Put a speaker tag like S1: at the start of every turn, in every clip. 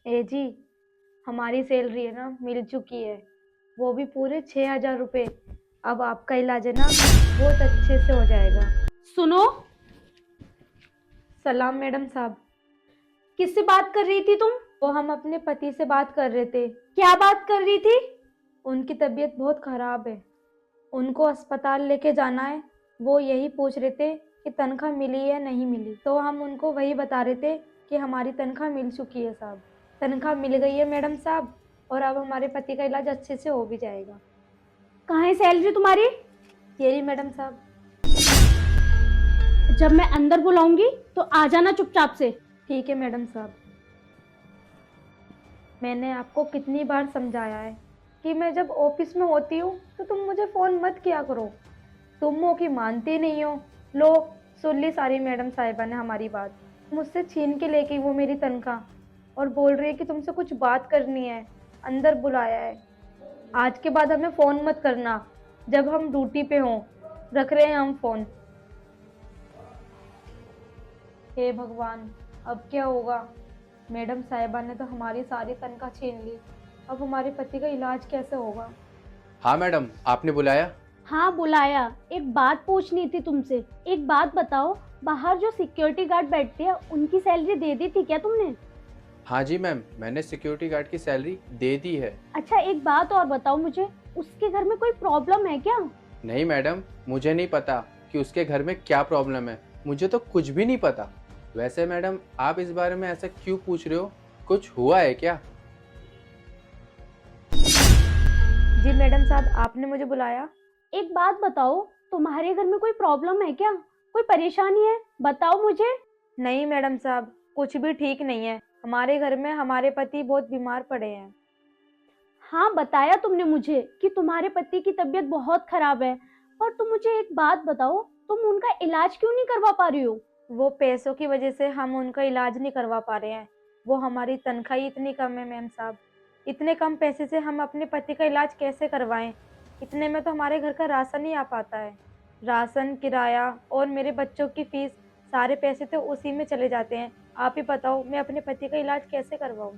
S1: ए जी, हमारी सैलरी है ना मिल चुकी है, वो भी पूरे 6,000 रुपये। अब आपका इलाज है ना बहुत अच्छे से हो जाएगा।
S2: सुनो।
S1: सलाम मैडम साहब।
S2: किससे बात कर रही थी तुम?
S1: वो हम अपने पति से बात कर रहे थे।
S2: क्या बात कर रही थी?
S1: उनकी तबीयत बहुत ख़राब है, उनको अस्पताल लेके जाना है। वो यही पूछ रहे थे कि तनख्वाह मिली या नहीं मिली, तो हम उनको वही बता रहे थे कि हमारी तनख्वाह मिल चुकी है साहब। तनख्वाह मिल गई है मैडम साहब, और अब हमारे पति का इलाज अच्छे से हो भी जाएगा।
S2: कहाँ है सैलरी तुम्हारी?
S1: ये रही मैडम साहब।
S2: जब मैं अंदर बुलाऊंगी तो आ जाना चुपचाप से।
S1: ठीक है मैडम साहब। मैंने आपको कितनी बार समझाया है कि मैं जब ऑफिस में होती हूँ तो तुम मुझे फ़ोन मत किया करो। तुम हो कि मानती नहीं हो। लो, सुन ली सारी मैडम साहिबा ने हमारी बात। मुझसे छीन के ले गई वो मेरी तनख्वाह, और बोल रही है कि तुमसे कुछ बात करनी है, अंदर बुलाया है। आज के बाद हमें फ़ोन मत करना जब हम ड्यूटी पे हों। रख रहे हैं हम फ़ोन। हे भगवान, अब क्या होगा? मैडम साहिबा ने तो हमारी सारी तनख्वाह छीन ली। अब हमारे पति का इलाज कैसे होगा?
S3: हाँ मैडम, आपने बुलाया?
S2: हाँ बुलाया। एक बात पूछनी थी तुमसे। एक बात बताओ, बाहर जो सिक्योरिटी गार्ड बैठते हैं उनकी सैलरी दे दी थी क्या तुमने?
S3: हाँ जी मैम, मैंने सिक्योरिटी गार्ड की सैलरी दे दी है।
S2: अच्छा एक बात और बताओ मुझे, उसके घर में कोई प्रॉब्लम है क्या?
S3: नहीं मैडम, मुझे नहीं पता कि उसके घर में क्या प्रॉब्लम है। मुझे तो कुछ भी नहीं पता। वैसे मैडम, आप इस बारे में ऐसा क्यों पूछ रहे हो? कुछ हुआ है क्या?
S1: जी मैडम साहब, आपने मुझे बुलाया।
S2: एक बात बताओ, तुम्हारे घर में कोई प्रॉब्लम है क्या? कोई परेशानी है? बताओ मुझे।
S1: नहीं मैडम साहब, कुछ भी ठीक नहीं है। हमारे घर में हमारे पति बहुत बीमार पड़े हैं।
S2: हाँ बताया तुमने मुझे कि तुम्हारे पति की तबीयत बहुत खराब है, पर तुम मुझे एक बात बताओ, तुम उनका इलाज क्यों नहीं करवा पा रही हो?
S1: वो पैसों की वजह से हम उनका इलाज नहीं करवा पा रहे हैं। वो हमारी तनख्वाह ही इतनी कम है मैम साहब। इतने कम पैसे से हम अपने पति का इलाज कैसे करवाएं? इतने में तो हमारे घर का राशन ही आ पाता है। राशन, किराया और मेरे बच्चों की फीस, सारे पैसे तो उसी में चले जाते हैं। आप ही बताओ, मैं अपने पति का इलाज कैसे करवाऊँ?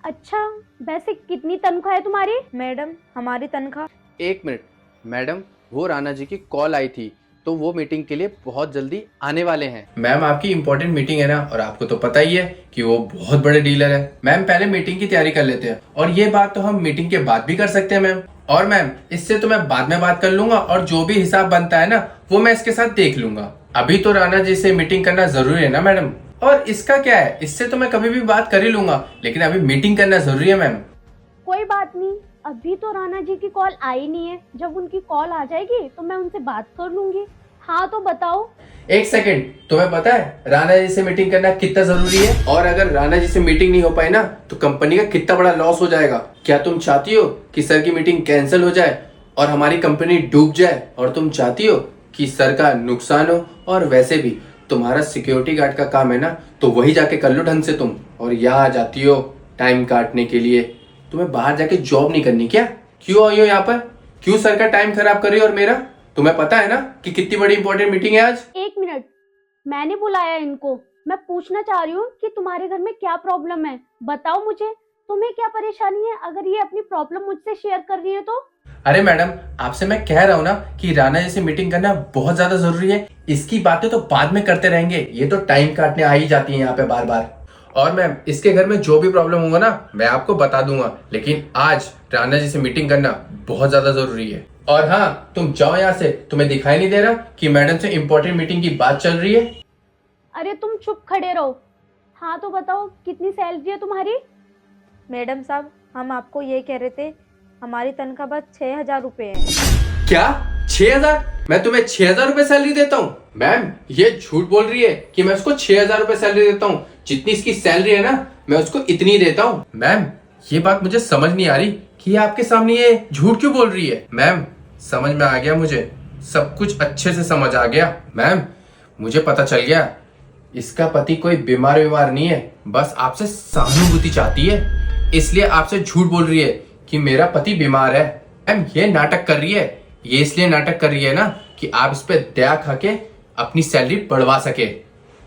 S2: अच्छा, वैसे कितनी तनख्वाह है तुम्हारी?
S1: मैडम, हमारी तनख्वाह।
S3: एक मिनट मैडम, वो राणा जी की कॉल आई थी, तो वो मीटिंग के लिए बहुत जल्दी आने वाले हैं। मैम, आपकी इंपॉर्टेंट मीटिंग है ना, और आपको तो पता ही है कि वो बहुत बड़े डीलर है। मैम, पहले मीटिंग की तैयारी कर लेते हैं, और ये बात तो हम मीटिंग के बाद भी कर सकते हैं मैम। और मैम, इससे तो मैं बाद में बात कर लूंगा, और जो भी हिसाब बनता है ना वो मैं इसके साथ देख लूंगा। अभी तो राणा जी से मीटिंग करना जरूरी है ना मैडम। और इसका क्या है, इससे तो मैं कभी भी बात कर ही लूंगा, लेकिन अभी मीटिंग करना जरूरी है मैम।
S2: कोई बात नहीं, अभी तो राणा जी की कॉल आई नहीं है। जब उनकी कॉल आ जाएगी तो मैं उनसे बात कर लूंगी। हाँ तो बताओ।
S3: एक सेकंड, तुम्हें पता है राणा जी से मीटिंग करना कितना जरूरी है? और अगर राणा जी से मीटिंग नहीं हो पाई ना तो कंपनी का कितना बड़ा लॉस हो जाएगा। क्या तुम चाहती हो कि सर की मीटिंग कैंसिल हो जाए और हमारी कंपनी डूब जाए? और तुम चाहती हो कि सर का नुकसान हो? और वैसे भी तुम्हारा सिक्योरिटी गार्ड का काम है ना, तो वही जाके कर लो ढंग से तुम। और यहाँ आ जाती हो टाइम काटने के लिए। तुम्हें बाहर जाके जॉब नहीं करनी क्या? क्यों आई हो यहाँ पर? क्यों सर का टाइम खराब कर रही हो? और मेरा तुम्हें पता है ना कि कितनी बड़ी इंपॉर्टेंट मीटिंग है आज।
S2: एक मिनट, मैंने बुलाया इनको। मैं पूछना चाह रही हूँ कि तुम्हारे घर में क्या प्रॉब्लम है। बताओ मुझे, तुम्हें क्या परेशानी है? अगर ये अपनी प्रॉब्लम मुझसे शेयर कर रही है तो।
S3: अरे मैडम, आपसे मैं कह रहा हूँ ना कि राणा जी से मीटिंग करना बहुत ज्यादा जरूरी है। इसकी बातें तो बाद में करते रहेंगे, ये तो टाइम काटने आ ही जाती है यहाँ पे बार बार। और मैम, इसके घर में जो भी प्रॉब्लम होगा ना मैं आपको बता दूंगा, लेकिन आज राणा जी से मीटिंग करना बहुत ज्यादा जरूरी है। और हाँ, तुम जाओ यहाँ से। तुम्हें दिखाई नहीं दे रहा कि मैडम से इंपॉर्टेंट मीटिंग की बात चल रही है?
S2: अरे तुम चुप खड़े रहो। हाँ तो बताओ, कितनी सैलरी है तुम्हारी?
S1: मैडम साहब, हम आपको ये कह रहे थे, हमारी तनख्वाह बस 6,000 रुपये है।
S3: क्या 6,000? मैं तुम्हें 6,000 रुपए सैलरी देता हूँ? मैम, ये झूठ बोल रही है कि मैं उसको 6,000 रुपए सैलरी देता हूँ। जितनी इसकी सैलरी है ना, मैं उसको इतनी देता हूँ। मैम, ये बात मुझे समझ नहीं आ रही कि ये आपके सामने ये झूठ क्यों बोल रही है। मैम, समझ में आ गया, मुझे सब कुछ अच्छे से समझ आ गया। मैम, मुझे पता चल गया, इसका पति कोई बीमार नहीं है, बस आपसे सहानुभूति चाहती है, इसलिए आपसे झूठ बोल रही है कि मेरा पति बीमार है। मैम, ये नाटक कर रही है। ये इसलिए नाटक कर रही है ना कि आप इस पे दया खा के अपनी सैलरी बढ़वा सके।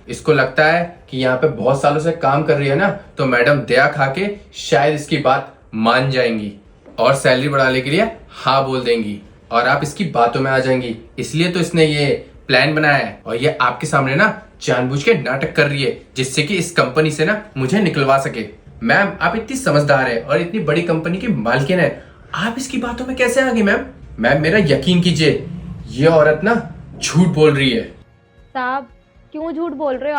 S3: इसको लगता है कि यहाँ पे बहुत सालों से काम कर रही है ना, तो मैडम दया खा के शायद इसकी बात मान जाएंगी और सैलरी बढ़ाने के लिए हाँ बोल देंगी और आप इसकी बातों में आ जाएंगी। इसलिए तो इसने ये प्लान बनाया है और ये आपके सामने ना जानबूझ के नाटक कर रही है जिससे कि इस कंपनी से ना मुझे निकलवा सके। मैम आप इतनी समझदार है और इतनी बड़ी कंपनी की मालकिन है, आप इसकी बातों में कैसे आ गई मैम? मैम मेरा यकीन कीजिए, ये औरत ना झूठ बोल रही है।
S1: साहब क्यों झूठ बोल रहे हो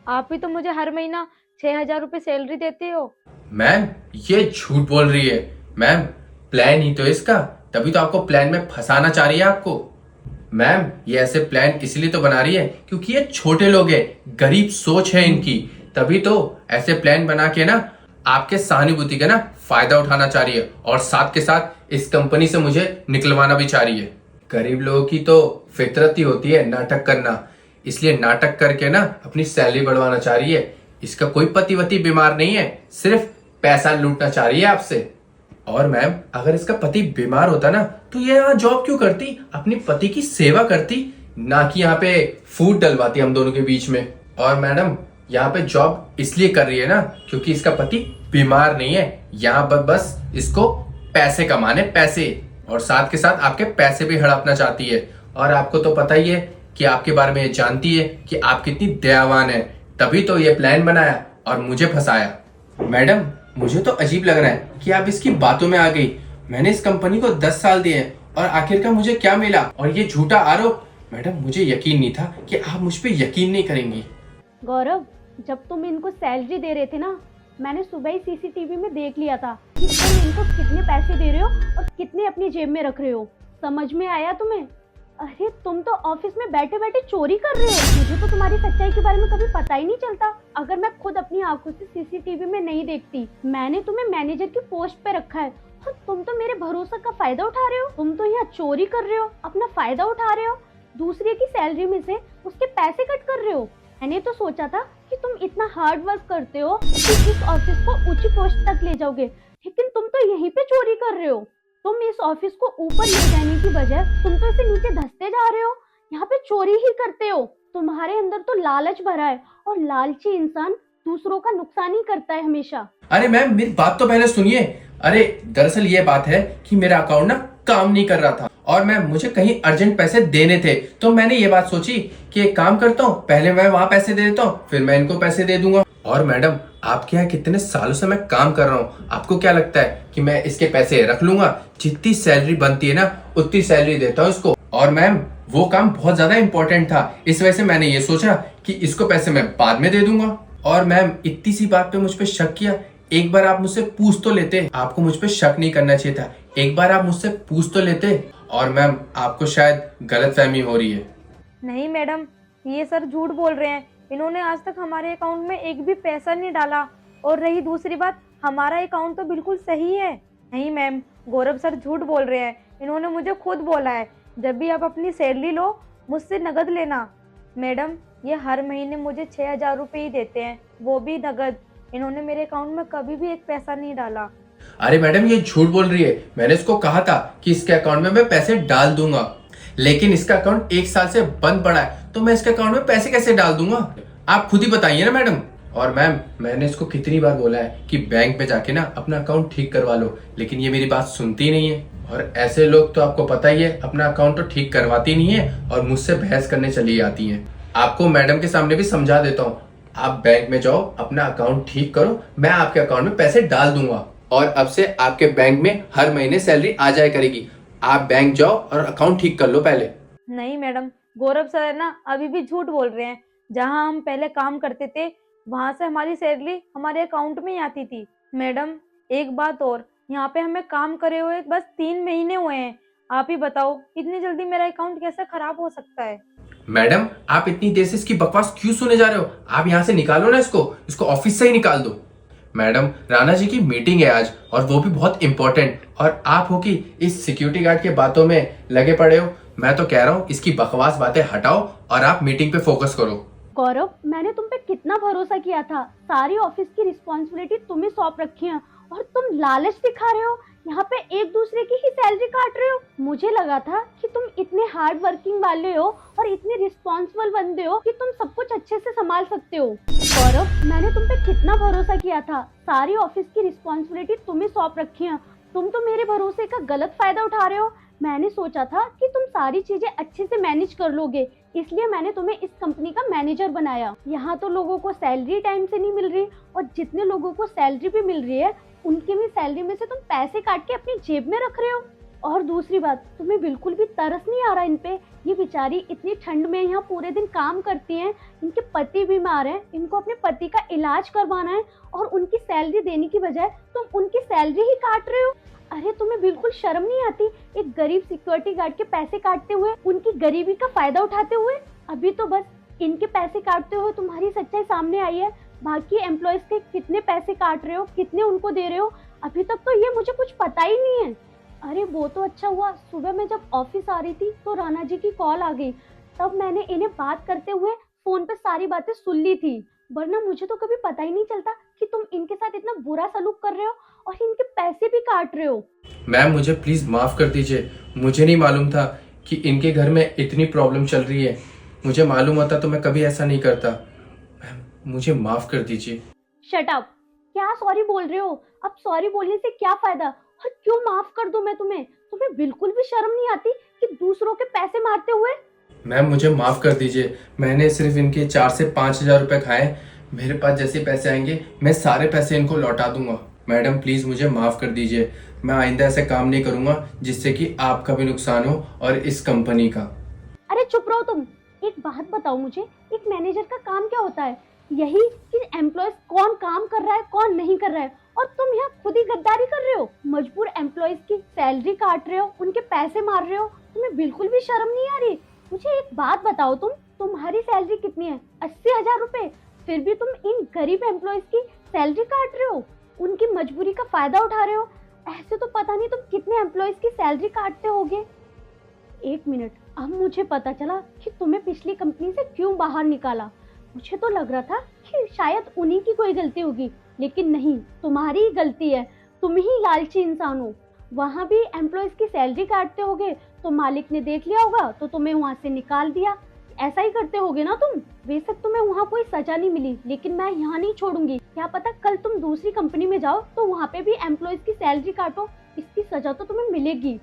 S1: आप ही तो मुझे हर महीना 6,000 रुपए सैलरी देते हो।
S3: मैम ये झूठ बोल रही है। मैम प्लान ही तो इसका, तभी तो आपको प्लान में फंसाना चाह रही है आपको। मैम ये ऐसे प्लान इसलिए तो बना रही है क्योंकि ये छोटे लोग हैं, गरीब सोच है इनकी, तभी तो ऐसे प्लान बना के ना आपके सहानुभूति का ना फायदा उठाना चाह रही है और साथ के साथ इस कंपनी से मुझे निकलवाना भी चाह रही है। गरीब लोगों की तो फितरत ही होती है नाटक करना, इसलिए नाटक करके ना अपनी सैलरी बढ़वाना चाह रही है। इसका कोई पति वती बीमार नहीं है, सिर्फ पैसा लूटना चाह रही है आपसे। और मैम अगर इसका पति बीमार होता ना तो ये यहाँ जॉब क्यों करती, अपनी पति की सेवा करती, ना कि यहाँ पे फूट डलवाती हम दोनों के बीच में। और मैडम यहाँ पे जॉब इसलिए कर रही है ना क्योंकि इसका पति बीमार नहीं है, यहाँ पर बस इसको पैसे कमाने पैसे, और साथ के साथ आपके पैसे भी हड़पना चाहती है। और आपको तो पता ही है कि आपके बारे में ये जानती है कि आप कितनी दयावान है, तभी तो ये प्लान बनाया और मुझे फंसाया। मैडम मुझे तो अजीब लग रहा है कि आप इसकी बातों में आ गई। मैंने इस कंपनी को 10 साल दिए हैं और आखिरकार मुझे क्या मिला, और ये झूठा आरोप। मैडम मुझे यकीन नहीं था कि आप मुझ पे यकीन नहीं करेंगी।
S2: गौरव जब तुम इनको सैलरी दे रहे थे ना, मैंने सुबह ही सीसीटीवी में देख लिया था कि तुम इनको कितने पैसे दे रहे हो और कितने अपनी जेब में रख रहे हो। समझ में आया तुम्हें? अरे तुम तो ऑफिस में बैठे बैठे चोरी कर रहे हो। मुझे तो तुम्हारी सच्चाई के बारे में कभी पता ही नहीं चलता अगर मैं खुद अपनी आंखों से सीसीटीवी में नहीं देखती। मैंने तुम्हें मैनेजर की पोस्ट पे रखा है और तुम तो मेरे भरोसा का फायदा उठा रहे हो। तुम तो यहाँ चोरी कर रहे हो, अपना फायदा उठा रहे हो, दूसरे की सैलरी में से उसके पैसे कट कर रहे हो। मैंने तो सोचा था कि तुम इतना हार्ड वर्क करते हो कि इस ऑफिस को ऊंची पोस्ट तक ले जाओगे, लेकिन तुम तो यहीं पे चोरी कर रहे हो। तुम इस ऑफिस को ऊपर ले जाने की बजाय तुम तो इसे नीचे धंसते जा रहे हो, यहाँ पे चोरी ही करते हो। तुम्हारे अंदर तो लालच भरा है और लालची इंसान दूसरों का नुकसान ही करता है हमेशा।
S3: अरे मैम मेरी बात तो पहले सुनिए। अरे दरअसल ये बात है कि मेरा अकाउंट ना काम नहीं कर रहा था और मैम मुझे कहीं अर्जेंट पैसे देने थे, तो मैंने ये बात सोची कि एक काम करता हूँ, पहले मैं वहां पैसे दे देता हूँ, फिर मैं इनको पैसे दे दूंगा। और मैडम आपके यहाँ कितने सालों से मैं काम कर रहा हूँ, आपको क्या लगता है कि मैं इसके पैसे रख लूंगा? जितनी सैलरी बनती है ना उतनी सैलरी देता हूँ इसको। और मैम वो काम बहुत ज्यादा इंपॉर्टेंट था, इस वजह से मैंने ये सोचा कि इसको पैसे मैं बाद में दे दूंगा। और मैम इतनी सी बात पे मुझ पे शक किया, एक बार आप मुझसे पूछ तो लेते। आपको मुझ पे शक नहीं करना चाहिए था, एक बार आप मुझसे पूछ तो लेते। और मैम आपको शायद गलतफहमी हो रही है।
S1: नहीं मैडम, ये सर झूठ बोल रहे हैं। इन्होंने आज तक हमारे अकाउंट में एक भी पैसा नहीं डाला, और रही दूसरी बात, हमारा अकाउंट तो बिल्कुल सही है। नहीं मैम, गौरव सर झूठ बोल रहे हैं। इन्होंने मुझे खुद बोला है जब भी आप अपनी सैलरी लो मुझसे नगद लेना। मैडम ये हर महीने मुझे 6,000 रुपये ही देते हैं, वो भी नगद। इन्होंने मेरे अकाउंट में कभी भी एक पैसा नहीं डाला।
S3: अरे मैडम ये झूठ बोल रही है। मैंने इसको कहा था कि इसके अकाउंट में मैं पैसे डाल दूंगा, लेकिन इसका अकाउंट 1 साल से बंद पड़ा है, तो मैं इसके अकाउंट में पैसे कैसे डाल दूंगा? आप खुद ही बताइए ना मैडम। और मैम मैंने इसको कितनी बार बोला है कि बैंक पे जाके ना अपना अकाउंट ठीक करवा लो, लेकिन ये मेरी बात सुनती नहीं है। और ऐसे लोग तो आपको पता ही है, अपना अकाउंट तो ठीक करवाती नहीं है और मुझसे बहस करने चली आती है। आपको मैडम के सामने भी समझा देता हूँ, आप बैंक में जाओ, अपना अकाउंट ठीक करो, मैं आपके अकाउंट में पैसे डाल दूंगा और अब से आपके बैंक में हर महीने सैलरी आ जाया करेगी। आप बैंक जाओ और अकाउंट ठीक कर लो पहले।
S1: नहीं मैडम, गौरव सर है ना अभी भी झूठ बोल रहे हैं। जहां हम पहले काम करते थे वहां से हमारी सैलरी हमारे अकाउंट में ही आती थी। मैडम एक बात और, यहाँ पे हमें काम करे हुए बस 3 महीने हुए हैं। आप ही बताओ इतनी जल्दी मेरा अकाउंट कैसे खराब हो सकता है?
S3: मैडम आप इतनी देर से इसकी बकवास क्यों सुने जा रहे हो? आप यहाँ से निकालो ना इसको ऑफिस से ही निकाल दो। मैडम राणा जी की मीटिंग है आज, और वो भी बहुत इंपॉर्टेंट, और आप हो कि इस सिक्योरिटी गार्ड के बातों में लगे पड़े हो। मैं तो कह रहा हूँ इसकी बकवास बातें हटाओ और आप मीटिंग पे फोकस करो।
S2: गौरव मैंने तुम पे कितना भरोसा किया था, सारी ऑफिस की रिस्पॉन्सिबिलिटी तुम्हें सौंप रखी है और तुम लालच दिखा रहे हो यहाँ पे एक दूसरे की ही सैलरी काट रहे हो। मुझे लगा था कि तुम इतने हार्ड वर्किंग वाले हो और इतने रिस्पॉन्सिबल बंदे हो कि तुम सब कुछ अच्छे से संभाल सकते हो। गौरव, मैंने तुम पे कितना भरोसा किया था, सारी ऑफिस की रिस्पॉन्सिबिलिटी तुम्हें सौंप रखी है, तुम तो मेरे भरोसे का गलत फायदा उठा रहे हो। मैंने सोचा था कि तुम सारी चीजें अच्छे से मैनेज कर लोगे, इसलिए मैंने तुम्हें इस कंपनी का मैनेजर बनाया। यहाँ तो लोगों को सैलरी टाइम से नहीं मिल रही, और जितने लोगों को सैलरी भी मिल रही है उनकी भी सैलरी में से तुम पैसे काट के अपनी जेब में रख रहे हो। और दूसरी बात, तुम्हें बिल्कुल भी तरस नहीं आ रहा इन पे। ये बेचारी इतनी ठंड में यहाँ पूरे दिन काम करती हैं, इनके पति बीमार हैं, इनको अपने पति का इलाज करवाना है, और उनकी सैलरी देने की बजाय तुम उनकी सैलरी ही काट रहे हो। अरे तुम्हें बिल्कुल शर्म नहीं आती, एक गरीब सिक्योरिटी गार्ड के पैसे काटते हुए, उनकी गरीबी का फायदा उठाते हुए। अभी तो बस इनके पैसे काटते हुए तुम्हारी सच्चाई सामने आई है, बाकी एम्प्लॉयज के कितने पैसे काट रहे हो, कितने उनको दे रहे हो, अभी तक तो ये मुझे कुछ पता ही नहीं है। अरे वो तो अच्छा हुआ, सुबह मैं जब ऑफिस आ रही थी तो राणा जी की कॉल आ गई, तब मैंने इन्हें बात करते हुए फोन पे सारी बातें सुन ली थी, वरना मुझे तो कभी पता ही नहीं चलता कि तुम इनके साथ इतना बुरा सलूक कर रहे हो और इनके पैसे भी काट रहे हो।
S3: मैम मुझे प्लीज माफ कर दीजिए, मुझे नहीं मालूम था कि इनके घर में इतनी प्रॉब्लम चल रही है। मुझे मालूम होता तो मैं कभी ऐसा नहीं करता। मैम मुझे माफ कर दीजिए।
S2: शट अप, क्या सॉरी बोल रहे हो? अब सॉरी बोलने से क्या फायदा, और क्यों माफ कर दूं मैं तुम्हें? तुम्हें बिल्कुल भी शर्म नहीं आती कि दूसरों के पैसे मारते हुए?
S3: मैम मुझे माफ कर दीजिए, मैंने सिर्फ इनके 4 से 5 हज़ार रुपए खाए। मेरे पास जैसे पैसे आएंगे मैं सारे पैसे इनको लौटा दूंगा। मैडम प्लीज मुझे माफ कर दीजिए, मैं आइंदा ऐसे काम नहीं करूंगा जिससे कि आपका भी नुकसान हो और इस कंपनी का।
S2: अरे चुप रहो तुम। एक बात बताओ मुझे, एक मैनेजर का काम क्या होता है? यही कि एम्प्लॉयज कौन काम कर रहा है कौन नहीं कर रहा है, और तुम यहाँ खुद ही गद्दारी कर रहे हो, मजबूर एम्प्लॉयज की सैलरी काट रहे हो, उनके पैसे मार रहे हो। तुम्हें बिल्कुल भी शर्म नहीं आ रही? मुझे एक बात बताओ, तुम्हारी सैलरी कितनी है? 80,000 रुपए। फिर भी तुम इन गरीब एम्प्लॉयज की सैलरी काट रहे हो, उनकी मजबूरी का फायदा उठा रहे हो। ऐसे तो पता नहीं तुम कितने एम्प्लॉयज की सैलरी काटते होगे। एक मिनट, अब मुझे पता चला कि तुम्हें पिछली कंपनी से क्यों बाहर निकाला। मुझे तो लग रहा था कि शायद उन्हीं की कोई गलती होगी, लेकिन नहीं, तुम्हारी ही गलती है। तुम ही लालची इंसान हो। वहां भी एम्प्लॉयज की सैलरी काटते होगे तो मालिक ने देख लिया होगा तो तुम्हें वहां से निकाल दिया। ऐसा ही करते होगे ना तुम। बेशक तुम्हें वहां कोई सजा नहीं मिली, लेकिन मैं यहाँ नहीं छोड़ूंगी। क्या पता कल तुम दूसरी कंपनी में जाओ तो वहां पे भी एम्प्लॉयज की सैलरी काटो, इसकी सजा तो तुम्हें मिलेगी।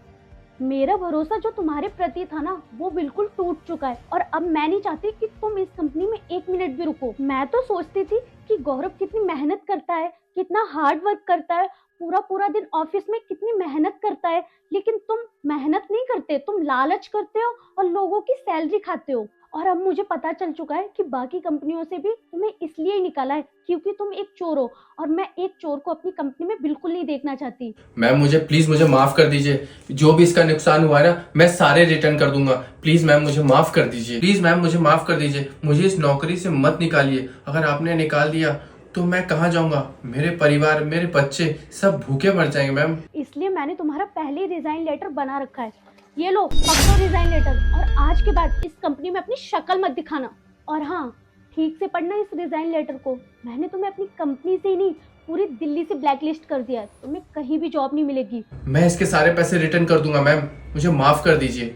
S2: मेरा भरोसा जो तुम्हारे प्रति था ना, वो बिल्कुल टूट चुका है, और अब मैं नहीं चाहती कि तुम इस कंपनी में एक मिनट भी रुको। मैं तो सोचती थी कि गौरव कितनी मेहनत करता है, कितना हार्ड वर्क करता है, पूरा पूरा दिन ऑफिस में कितनी मेहनत करता है, लेकिन तुम मेहनत नहीं करते, तुम लालच करते हो और लोगों की सैलरी खाते हो। और अब मुझे पता चल चुका है कि बाकी कंपनियों से भी तुम्हें इसलिए ही निकाला है क्योंकि तुम एक चोर हो, और मैं एक चोर को अपनी कंपनी में बिल्कुल नहीं देखना चाहती।
S3: मैम मुझे प्लीज मुझे माफ कर दीजिए, जो भी इसका नुकसान हुआ है ना मैं सारे रिटर्न कर दूंगा। प्लीज मैम मुझे माफ कर दीजिए, प्लीज मैम मुझे माफ कर दीजिए। मुझे इस नौकरी से मत निकालिए, अगर आपने निकाल दिया तो मैं कहाँ जाऊंगा? मेरे परिवार मेरे बच्चे सब भूखे मर जाएंगे मैम।
S2: इसलिए मैंने तुम्हारा पहले रिजाइन लेटर बना रखा है। ये लो, पकड़ो रिजाइन लेटर, और आज के बाद इस कंपनी में अपनी शक्ल मत दिखाना। और हाँ, ठीक से पढ़ना इस रिजाइन लेटर को। मैंने तुम्हें अपनी कंपनी से ही नहीं, पूरी दिल्ली से ब्लैकलिस्ट कर दिया है। तुम्हें कहीं भी जॉब नहीं मिलेगी।
S3: मैं इसके सारे पैसे रिटर्न कर दूंगा मैम, मुझे माफ कर दीजिए।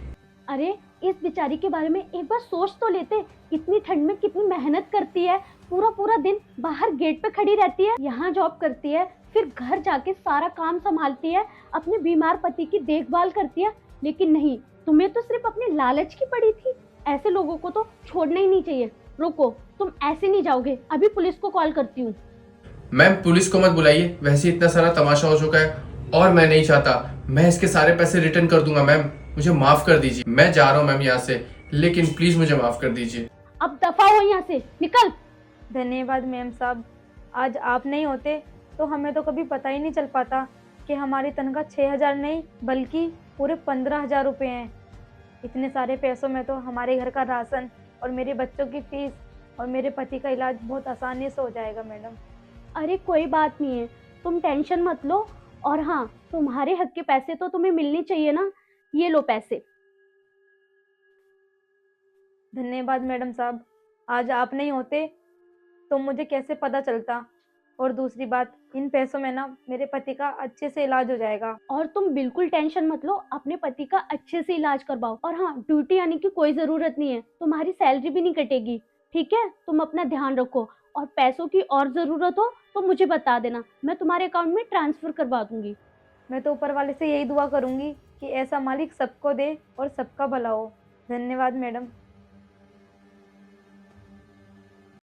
S2: अरे इस बेचारी के बारे में एक बार सोच तो लेते। इतनी ठंड में कितनी मेहनत करती है, पूरा पूरा दिन बाहर गेट पे खड़ी रहती है, यहाँ जॉब करती है, फिर घर जाके सारा काम संभालती है, अपने बीमार पति की देखभाल करती है। लेकिन नहीं, तुम्हें तो सिर्फ अपने लालच की पड़ी थी। ऐसे लोगों को तो छोड़ना ही नहीं चाहिए। रुको, तुम ऐसे नहीं जाओगे, अभी पुलिस को कॉल करती हूँ।
S3: मैम पुलिस को मत बुलाइए, वैसे इतना सारा तमाशा हो चुका है और मैं नहीं चाहता। मैं इसके सारे पैसे रिटर्न कर दूंगा मैम, मुझे माफ कर दीजिए। मैं जा रहा हूँ मैम यहाँ से, लेकिन प्लीज मुझे माफ कर दीजिए।
S2: अब दफा हो यहाँ से, निकल।
S1: धन्यवाद मैम साहब, आज आप नहीं होते तो हमें तो कभी पता ही नहीं चल पाता कि हमारी तनख्वाह 6,000 नहीं बल्कि पूरे 15,000 रुपये हैं। इतने सारे पैसों में तो हमारे घर का राशन और मेरे बच्चों की फीस और मेरे पति का इलाज बहुत आसानी से हो जाएगा मैडम।
S2: अरे कोई बात नहीं है, तुम टेंशन मत लो। और हाँ, तुम्हारे हक के पैसे तो तुम्हें मिलने चाहिए ना। ये लो पैसे।
S1: धन्यवाद मैडम साहब, आज आप नहीं होते तो मुझे कैसे पता चलता और दूसरी बात, इन पैसों में ना मेरे पति का अच्छे से इलाज हो जाएगा।
S2: और तुम बिल्कुल टेंशन मत लो, अपने पति का अच्छे से इलाज करवाओ। और हाँ, ड्यूटी आने की कोई जरूरत नहीं है, तुम्हारी सैलरी भी नहीं कटेगी। ठीक है, तुम अपना ध्यान रखो, और पैसों की और जरूरत हो तो मुझे बता देना, मैं तुम्हारे अकाउंट में ट्रांसफर करवा दूंगी।
S1: मैं तो ऊपर वाले से यही दुआ करूंगी कि ऐसा मालिक सबको दे और सबका भला हो। धन्यवाद मैडम।